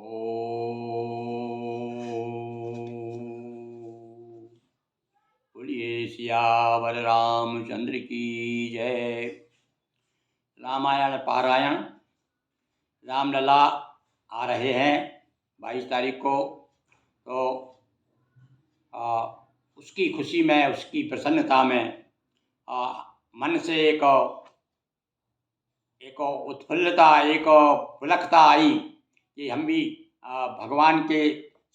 ओम। बोलिए सियावर रामचंद्र की जय। रामायण पारायण रामलला आ रहे हैं 22 तारीख को। तो उसकी खुशी में, उसकी प्रसन्नता में मन से एक उत्फुल्लता, एक पुलकता आई कि हम भी भगवान के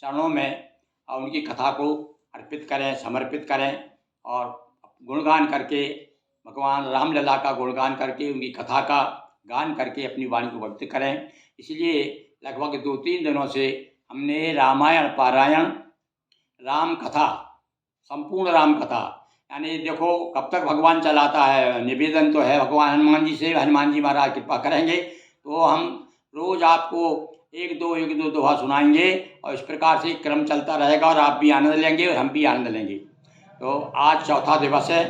चरणों में उनकी कथा को अर्पित करें, समर्पित करें और गुणगान करके, भगवान रामलला का गुणगान करके, उनकी कथा का गान करके अपनी वाणी को व्यक्त करें। इसलिए लगभग 2-3 दिनों से हमने रामायण पारायण, राम कथा, संपूर्ण राम कथा, यानी देखो कब तक भगवान चलाता है। निवेदन तो है भगवान हनुमान जी से, हनुमान जी महाराज कृपा करेंगे तो हम रोज़ आपको एक दो दोहा सुनाएंगे और इस प्रकार से क्रम चलता रहेगा और आप भी आनंद लेंगे और हम भी आनंद लेंगे। तो आज चौथा दिवस है,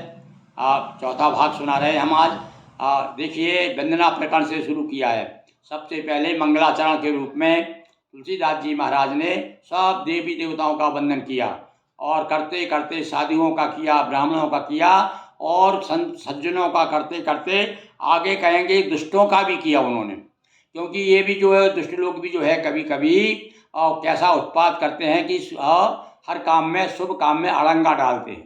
चौथा भाग सुना रहे हैं हम आज। देखिए, वंदना प्रकरण से शुरू किया है। सबसे पहले मंगलाचरण के रूप में तुलसीदास जी महाराज ने सब देवी देवताओं का वंदन किया और करते करते साधुओं का किया, ब्राह्मणों का किया और सज्जनों का करते करते आगे कहेंगे दुष्टों का भी किया उन्होंने। क्योंकि ये भी जो है दुष्ट लोग भी जो है कभी कभी कैसा उत्पात करते हैं कि हर काम में, शुभ काम में अड़ंगा डालते हैं।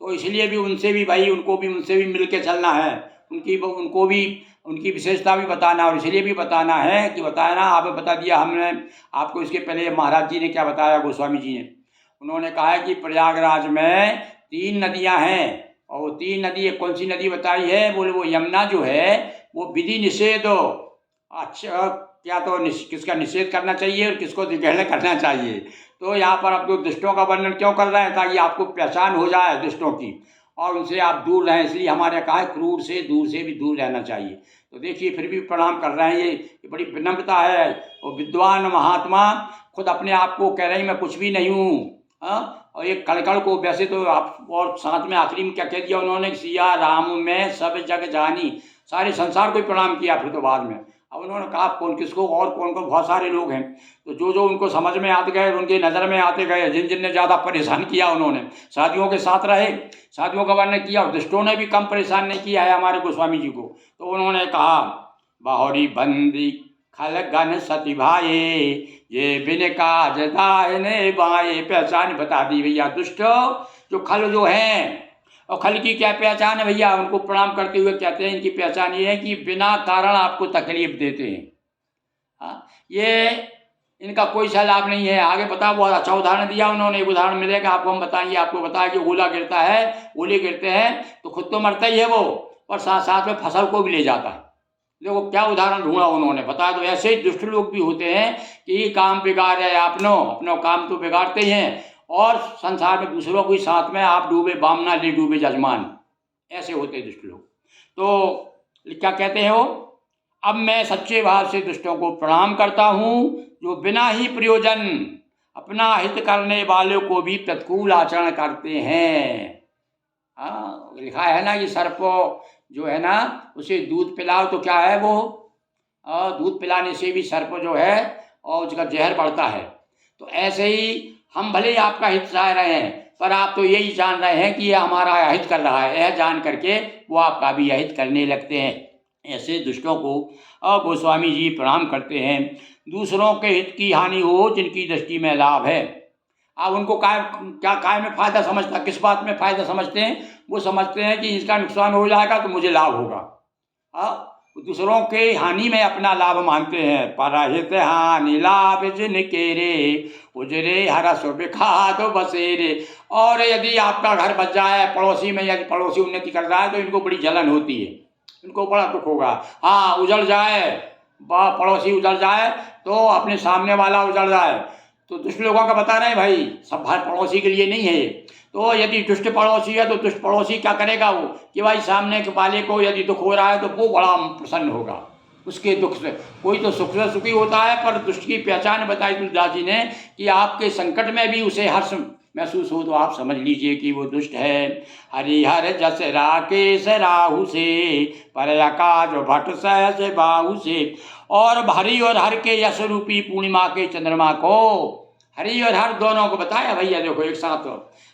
तो इसलिए भी उनसे भी भाई, उनसे भी मिल के चलना है। उनको भी उनकी विशेषता भी बताना और इसलिए भी बताना है कि बताना, आप बता दिया हमने आपको। इसके पहले महाराज जी ने क्या बताया, गोस्वामी जी ने, उन्होंने कहा है कि प्रयागराज में 3 नदियां हैं और वो 3 नदी, कौन सी नदी बताई है, बोले वो यमुना जो है वो विधि निषेध हो। अच्छा, क्या तो किसका निषेध करना चाहिए और किसको ग्रहण करना चाहिए। तो यहाँ पर अब तो दुष्टों का वर्णन क्यों कर रहे हैं, ताकि आपको पहचान हो जाए दुष्टों की और उनसे आप दूर रहें। इसलिए हमारे कहा है क्रूर से भी दूर रहना चाहिए। तो देखिए, फिर भी प्रणाम कर रहे हैं, ये बड़ी विनम्रता है। और विद्वान महात्मा खुद अपने आप को कह रहे हैं मैं कुछ भी नहीं हूँ। और एक कड़कड़ को वैसे तो आप, और साथ में आखिरी में क्या कह दिया उन्होंने, सिया राम में सब जग जानी, सारे संसार को ही प्रणाम किया फिर तो बाद में। अब उन्होंने कहा कौन किसको और कौन कौन, बहुत सारे लोग हैं। तो जो उनको समझ में आते गए, उनकी नज़र में आते गए, जिनने ज़्यादा परेशान किया उन्होंने साधुओं के साथ रहे, साधुओं का वर्णन किया और दुष्टों ने भी कम परेशान नहीं किया है हमारे गोस्वामी जी को। तो उन्होंने कहा बाहरी बंदी खलगन सती भाए, ये बिन काज दाहिने बाएं। पहचान बता दी भैया। दुष्ट जो खल जो हैं, और खल की क्या पहचान है भैया, उनको प्रणाम करते हुए कहते हैं इनकी पहचान ये है कि बिना कारण आपको तकलीफ देते हैं। ये इनका कोई सा लाभ नहीं है। आगे बता, बहुत अच्छा उदाहरण दिया उन्होंने। एक उदाहरण मिलेगा आपको, हम बताएंगे। आपको बताया कि ओला गिरता है, ओले गिरते हैं तो खुद तो मरता ही है वो, और साथ साथ में फसल को भी ले जाता है। देखो क्या उदाहरण ढूंढा उन्होंने, बताया। तो ऐसे ही दुष्ट लोग भी होते हैं कि काम बिगाड़े अपनो काम तो बिगाड़ते ही हैं और संसार में दूसरों को साथ में आप डूबे बामना ले डूबे जजमान, ऐसे होते हैं दुष्ट लोग। तो क्या कहते हैं वो, अब मैं सच्चे भाव से दुष्टों को प्रणाम करता हूँ जो बिना ही प्रयोजन अपना हित करने वालों को भी प्रतिकूल आचरण करते हैं। लिखा है ना कि सर्प जो है ना उसे दूध पिलाओ तो क्या है वो, दूध पिलाने से भी सर्प जो है और उसका जहर बढ़ता है। तो ऐसे ही हम भले ही आपका हित चाह रहे हैं, पर आप तो यही जान रहे हैं कि ये हमारा अहित कर रहा है। यह जान करके वो आपका भी अहित करने लगते हैं। ऐसे दुष्टों को गोस्वामी जी प्रणाम करते हैं। दूसरों के हित की हानि हो जिनकी दृष्टि में लाभ है। आप उनको काय में फ़ायदा समझता, किस बात में फ़ायदा समझते हैं, वो समझते हैं कि इसका नुकसान हो जाएगा तो मुझे लाभ होगा। दूसरों के हानि में अपना लाभ मानते हैं। परहित हानि लाभ जिनके रे, उजरे हरस बिखात बसेरे। और यदि आपका घर बच जाए, पड़ोसी में यदि पड़ोसी उन्नति कर रहा है तो इनको बड़ी जलन होती है, इनको बड़ा दुख होगा। हाँ, उजड़ जाए, पड़ोसी उजड़ जाए तो अपने सामने वाला उजड़ जाए। तो दुष्ट लोगों का बता रहे हैं भाई, सब भाई पड़ोसी के लिए नहीं है। तो यदि दुष्ट पड़ोसी है तो दुष्ट पड़ोसी क्या करेगा वो, कि भाई सामने के वाले को यदि दुख हो रहा है तो वो बड़ा प्रसन्न होगा उसके दुख से। कोई तो सुख से सुखी होता है, पर दुष्ट की पहचान बताई तुलसीदास जी ने कि आपके संकट में भी उसे हर्ष महसूस हो तो आप समझ लीजिए कि वो दुष्ट है। हरिहर जस राकेश राहु से, पर आकाश भट सहस बाहु से। और हरि और हर के यश रूपी पूर्णिमा के चंद्रमा को, हरि और हर दोनों को बताया भैया, देखो एक साथ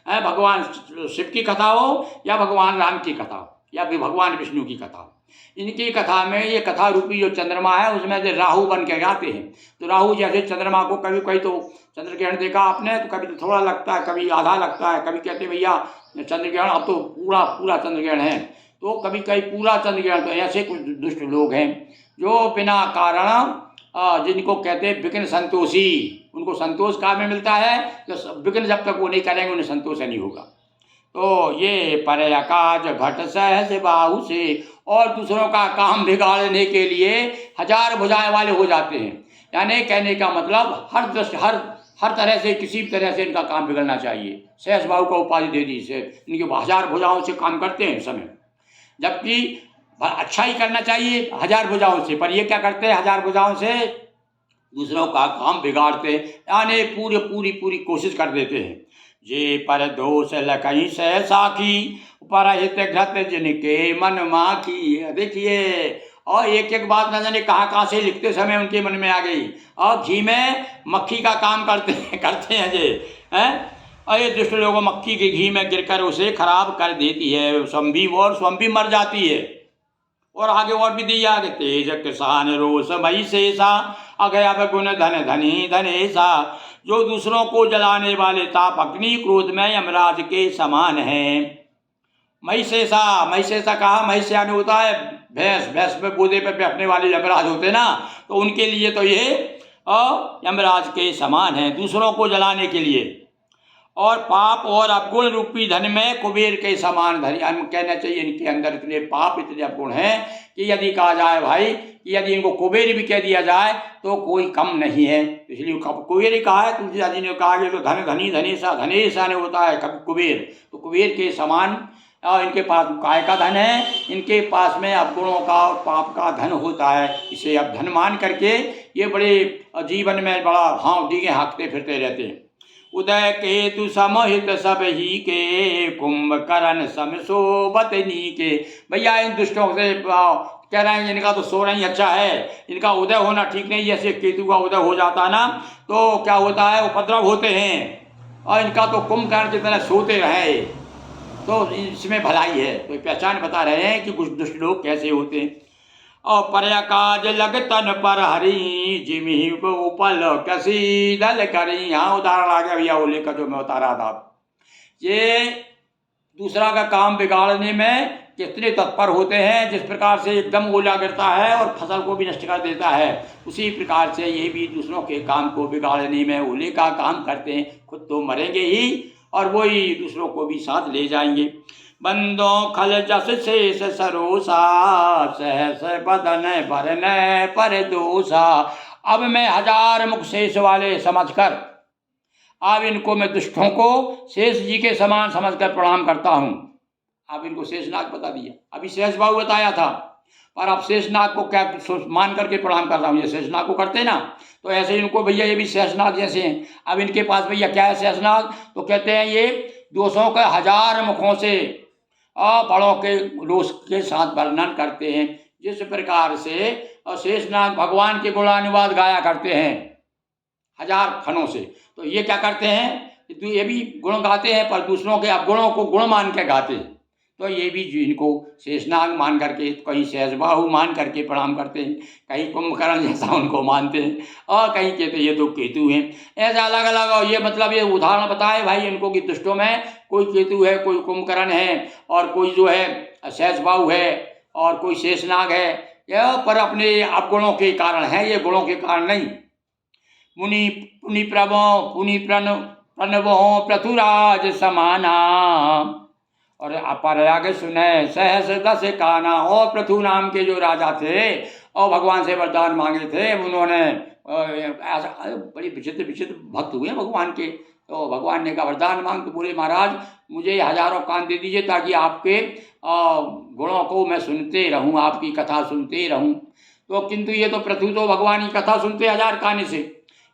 है, भगवान शिव की कथा हो या भगवान राम की कथा हो या फिर भगवान विष्णु की कथा हो, इनकी कथा में ये कथा रूपी जो चंद्रमा है उसमें जो राहु बन के गाते हैं। तो राहु जैसे चंद्रमा को कभी कभी तो चंद्र ग्रहण देखा आपने, तो कभी तो थोड़ा लगता है, कभी आधा लगता है, कभी कहते हैं भैया चंद्र ग्रहण अब तो पूरा पूरा चंद्र ग्रहण है, तो कभी कभी पूरा चंद्र ग्रहण। तो ऐसे कुछ दुष्ट लोग हैं जो बिना कारण जिनको कहते हैं विघ्न संतोषी, उनको संतोष कहाँ में मिलता है, तो विघ्न जब तक वो नहीं करेंगे उन्हें संतोष नहीं होगा। तो ये पर आकाश घट सहस बाहु से, और दूसरों का काम बिगाड़ने के लिए हजार भुजाएं वाले हो जाते हैं। यानी कहने का मतलब हर दृष्टि हर तरह से किसी भी तरह से इनका काम बिगड़ना चाहिए। सहस बाहु का उपाधि दे दी से, इनकी हजार भुजाओं से काम करते हैं इस समय, जबकि अच्छा ही करना चाहिए हजार भुजाओं से, पर ये क्या करते हैं, हजार भुजाओं से दूसरों का काम बिगाड़ते हैं, यानी पूरी पूरी कोशिश कर देते हैं। जे पर दोष लकई सहसा की, परहित घृत जिनके मन माखी। देखिए, और एक एक बात न जाने कहाँ से लिखते समय उनके मन में आ गई। और घी में मक्खी का काम करते हैं जे हैं, और ये दुष्ट लोगों मक्खी के घी में गिरकर उसे खराब कर देती है, स्वयं मर जाती है। और आगे और भी दिया आगे, तेज किसान रोष मई शेषा, अगय गुण धन धनी धनेशा। जो दूसरों को जलाने वाले ताप अग्नि क्रोध में यमराज के समान है। महिषेषा कहा, महिष्यान होता है भैंस पे बूदे पे बैठने वाले यमराज होते ना, तो उनके लिए तो ये यमराज के समान है दूसरों को जलाने के लिए। और पाप और अवगुण रूपी धन में कुबेर के समान धन, कहना चाहिए इनके अंदर इतने पाप इतने अवगुण हैं कि यदि कहा जाए भाई कि यदि इनको कुबेर भी कह दिया जाए तो कोई कम नहीं है। इसलिए कुबेर ही कहा है, तुलसीदास जी ने कहा कि तो धन धनी धनेशा ने होता है कुबेर, तो कुबेर के समान इनके पास काय का धन है, इनके पास में अवगुणों का और पाप का धन होता है। इसे अब धन मान करके ये बड़े जीवन में बड़ा हाँव डीगे हाँकते फिरते रहते हैं। उदय केतु समहित सब ही के, कुंभकर्ण सम सोबत नीके। भैया इन दुष्टों से कह रहे हैं इनका तो सोना ही अच्छा है, इनका उदय होना ठीक नहीं। जैसे केतु का उदय हो जाता ना तो क्या होता है, उपद्रव होते हैं, और इनका तो कुंभकर्ण की तरह सोते रहे तो इसमें भलाई है। तो पहचान बता रहे हैं कि कुछ दुष्ट लोग कैसे होते हैं। और पर्या काज लग तन पर हरी, जिमी उपल कसी दल करी। यहाँ उदाहरण आ गया भैया ओले का जो मैं बता रहा था। ये दूसरा का काम बिगाड़ने में कितने तत्पर होते हैं। जिस प्रकार से एकदम ओला गिरता है और फसल को भी नष्ट कर देता है, उसी प्रकार से ये भी दूसरों के काम को बिगाड़ने में ओले का काम करते हैं। खुद तो मरेंगे ही और वही दूसरों को भी साथ ले जाएंगे। बंदों खल जस शेष सरोसा, सहस बदन भरन पर दोषा। अब मैं हजार मुख शेष वाले समझकर अब इनको मैं दुष्टों को शेष जी के समान समझकर प्रणाम करता हूँ। अब इनको शेषनाग बता दिया, अभी शेष बाहु बताया था, पर अब शेषनाग को क्या मान करके प्रणाम कर रहा हूँ। ये शेषनाग को करते ना, तो ऐसे इनको भैया ये भी शेषनाग जैसे हैं। अब इनके पास भैया क्या है शेषनाग, तो कहते हैं ये दोषों के हजार मुखों से बड़ों के रोष के साथ वर्णन करते हैं। जिस प्रकार से शेषनाग भगवान के गुणानुवाद गाया करते हैं हजार फनों से, तो ये क्या करते हैं, तो ये भी गुण गाते हैं पर दूसरों के अवगुणों को गुण मान के गाते हैं। तो ये भी इनको शेषनाग मान करके, कहीं सहसबाहु मान करके प्रणाम करते हैं, कहीं कुंभकर्ण जैसा उनको मानते हैं, और कहीं कहते ये तो केतु हैं। ऐसा अलग अलग, और ये मतलब ये उदाहरण बताए भाई इनको कि दुष्टों में कोई केतु है, कोई कुंभकर्ण है, और कोई जो है सहसबाहु है, और कोई शेषनाग है। यह पर अपने अवगुणों के कारण है, ये गुणों के कारण नहीं। मुनि पुनि प्रणवो पृथुराज समाना, और अपर आगे सुने सहस दस काना। और पृथु नाम के जो राजा थे और भगवान से वरदान मांगे थे, उन्होंने ऐसा बड़ी विचित्र भक्त हुए भगवान के। तो भगवान ने कहा वरदान मांग, तो बोले महाराज मुझे हजारों कान दे दीजिए ताकि आपके गुणों को मैं सुनते रहूं, आपकी कथा सुनते रहूं। तो किंतु ये तो पृथु तो भगवान की कथा सुनते हजार कान से,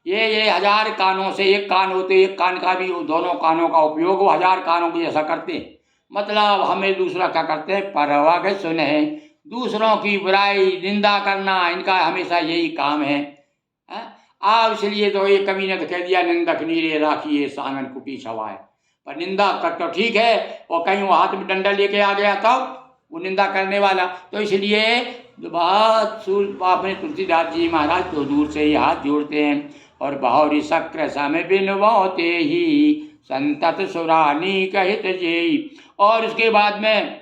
ये 1000 कानों से एक कान होते, एक कान का भी दोनों कानों का उपयोग वो 1000 कानों के जैसा करते हैं। मतलब हमें दूसरा क्या करते हैं, परवा के सुने, दूसरों की बुराई निंदा करना इनका हमेशा यही काम है। हैं? इसलिए तो ये कवि ने तो कह दिया, निंदक नीरे राखिए सानन कुटी छवाए। पर निंदा कर तो ठीक है, और कहीं वो हाथ में डंडा लेके आ गया तब वो निंदा करने वाला, तो इसलिए बात अपने तुलसीदास जी महाराज तो दूर से ही हाथ जोड़ते हैं और बहुरी शक्र समय बिनवते ही संतत सुरानी कहित जेई। और उसके बाद में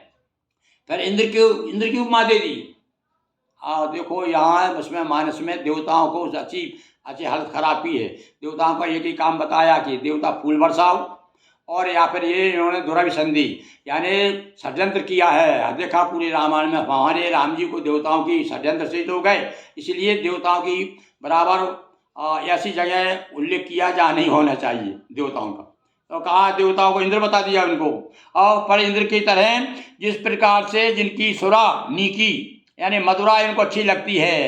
फिर इंद्र की उपमा दे दी। देखो यहाँ उसमें मानस में देवताओं को अच्छी अच्छी हालत खराबी है। देवताओं का एक ही काम बताया कि देवता फूल बरसाओ, और या फिर ये इन्होंने दुराभिसंधि यानी षड्यंत्र किया है। देखा पूरे रामायण में हमारे राम जी को देवताओं की षड्यंत्र से हो गए, इसलिए देवताओं की बराबर ऐसी जगह उल्लेख किया जहाँ नहीं होना चाहिए देवताओं का। तो कहा देवताओं को इंद्र बता दिया उनको। और पर इंद्र की तरह जिस प्रकार से जिनकी सुरा नीकी यानी मधुरा इनको अच्छी लगती है,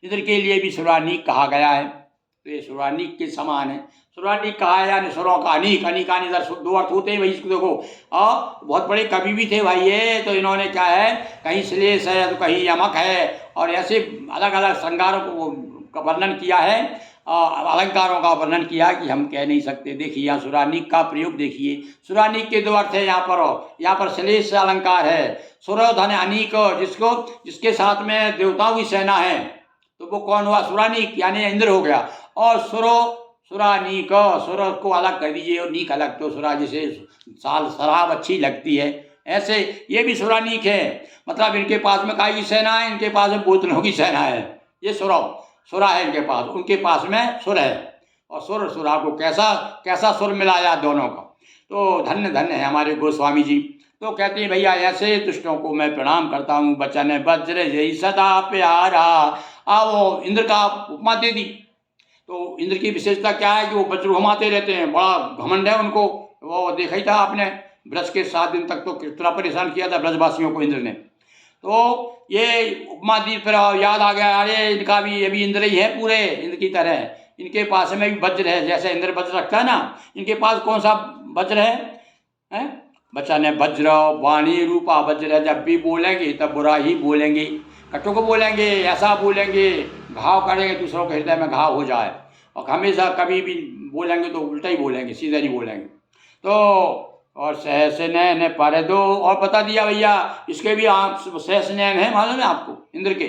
इंद्र के लिए भी सुरानीक कहा गया है। तो ये सुरानीक के समान है। सुरानीक कहा है यानी सुरों का अनीक, अनीकानी इधर दो अर्थ होते हैं भाई। इसको देखो बहुत बड़े कवि भी थे भाई ये, तो इन्होंने क्या है, कहीं श्लेष है तो कहीं यमक है, और ऐसे अलग अलग श्रृंगारों का वर्णन किया है, अलंकारों का वर्णन किया कि हम कह नहीं सकते। देखिए यहाँ सुरानीक का प्रयोग देखिए, सुरानीक के दो अर्थ है यहाँ पर श्लेष अलंकार है। सुरो धन अनीक, जिसके साथ में देवताओं की सेना है, तो वो कौन हुआ, सुरानीक यानी इंद्र हो गया। और सुरानीक, सुर को अलग कर दीजिए और नीक अलग, तो सुरा जिसे शराब अच्छी लगती है, ऐसे ये भी सुरानीक है। मतलब इनके पास में काय की सेना है, इनके पास में बोतलों की सेना है। ये सुरा है इनके पास, उनके पास में सुर है। और सुरा को कैसा सुर मिलाया दोनों का। तो धन्य धन्य है हमारे गोस्वामी जी। तो कहते हैं भैया ऐसे दुष्टों को मैं प्रणाम करता हूँ, बचन वज्र जय सदा प्यारा। वो इंद्र का उपमा दे दी। तो इंद्र की विशेषता क्या है कि वो वज्र घुमाते रहते हैं, बड़ा घमंड है उनको। वो देखा ही था आपने, ब्रज के 7 दिन तक तो कितना परेशान किया था ब्रजवासियों को इंद्र ने। तो ये उपमा दी, फिर याद आ गया, अरे इनका भी ये भी इंद्र ही है पूरे इंद्र की तरह। इनके पास में भी वज्र है, जैसे इंद्र वज्र रखता है ना, इनके पास कौन सा वज्र है? बच्चा ने वज्र वाणी रूपा वज्र है। जब भी बोलेंगे तब बुरा ही बोलेंगे, कटुक बोलेंगे, ऐसा बोलेंगे घाव करेंगे, दूसरों के हृदय में घाव हो जाए। और हमेशा कभी भी बोलेंगे तो उल्टा ही बोलेंगे, सीधा नहीं बोलेंगे। तो और सहस नैन पर दो, और बता दिया भैया इसके भी सहस नैन है, मालूम है आपको इंद्र के।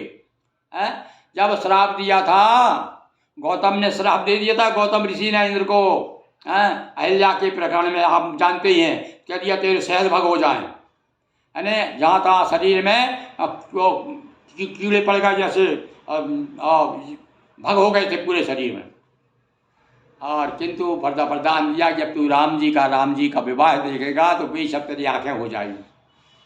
जब श्राप दिया था, गौतम ने श्राप दे दिया था, गौतम ऋषि ने इंद्र को, अहिल्या के प्रकरण में आप जानते ही हैं, कह दिया तेरे सहज भग हो जाए, यानी जहाँ तहाँ शरीर में कीड़े पड़ गए, जैसे भग हो गए थे पूरे शरीर में। और किंतु वरदान दिया, जब तू राम जी का विवाह देखेगा तो वही सब तेरी आँखें हो जाएगी।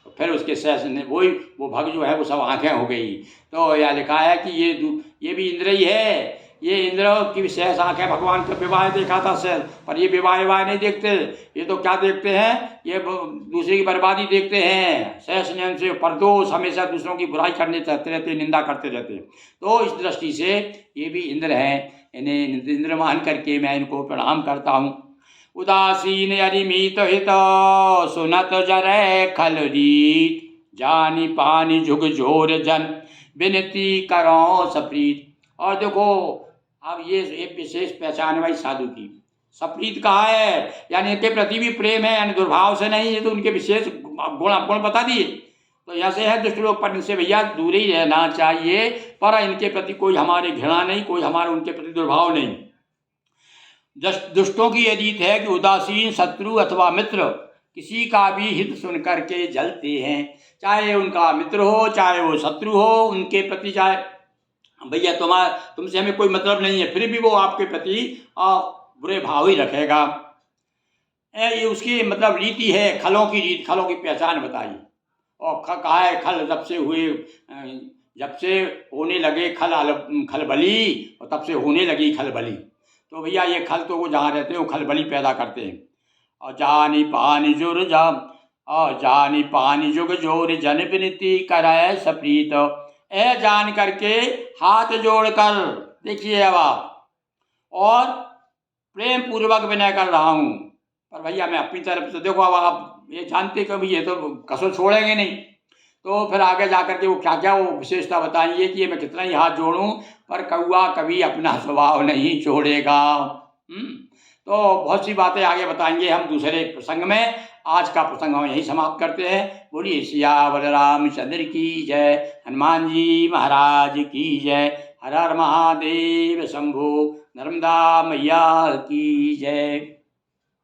तो फिर उसके सहस ने वो भग जो है वो सब आँखें हो गई। तो यह लिखा है कि ये भी इंद्र ही है। ये इंद्र की सहस आँखें, भगवान का विवाह देखा था सहस, पर ये विवाह नहीं देखते। ये तो क्या देखते हैं, ये दूसरे की बर्बादी देखते हैं। सहस नैन से परदोष, हमेशा दूसरों की बुराई करने चाहते रहते, निंदा करते रहते। तो इस दृष्टि से ये भी इंद्र हैं, इन्हें इंद्र मान करके मैं इनको प्रणाम करता हूँ। उदासीन अरिमित हित सुनत जरै खल रीत, जानी पानी झुग झोर जन विनती करो सप्रीत। और देखो अब ये एक विशेष पहचान है भाई साधु की। सप्रीत कहा है यानी इनके प्रति भी प्रेम है, यानी दुर्भाव से नहीं, ये तो उनके विशेष गुण बता दिए। तो ऐसे है दुष्ट लोग, पर इनसे भैया दूर ही रहना चाहिए। पर इनके प्रति कोई हमारे घृणा नहीं, कोई हमारे उनके प्रति दुर्भाव नहीं। दुष्टों की ये रीत है कि उदासीन शत्रु अथवा मित्र किसी का भी हित सुन करके जलते हैं, चाहे उनका मित्र हो चाहे वो शत्रु हो, उनके प्रति चाहे भैया तुमसे हमें कोई मतलब नहीं है, फिर भी वो आपके प्रति बुरे भाव ही रखेगा। ये उसकी मतलब रीति है, खलों की रीत, खलों की पहचान बताई। और कहा है खल जब से होने लगे खलबली, और तब से होने लगी खलबली। तो भैया ये खल तो वो जहाँ रहते हैं वो खलबली पैदा करते हैं। और जानी पानी जुर जानी पानी जुग जोर जन विनती कराए सप्रीत। जान करके हाथ जोड़कर देखिए, अब आप और प्रेम पूर्वक विनय कर रहा हूँ। पर भैया मैं अपनी तरफ से, देखो अब आप ये जानते कि ये तो कसर छोड़ेंगे नहीं, तो फिर आगे जा कर के वो क्या क्या वो विशेषता बताएंगे कि ये मैं कितना ही हाथ जोड़ूं पर कौआ कभी अपना स्वभाव नहीं छोड़ेगा। तो बहुत सी बातें आगे बताएंगे हम दूसरे प्रसंग में। आज का प्रसंग हम यहीं समाप्त करते हैं। बोलिए सियावर रामचंद्र की जय, हनुमान जी महाराज की जय। हर हर महादेव शंभो, नर्मदा मैया की जय।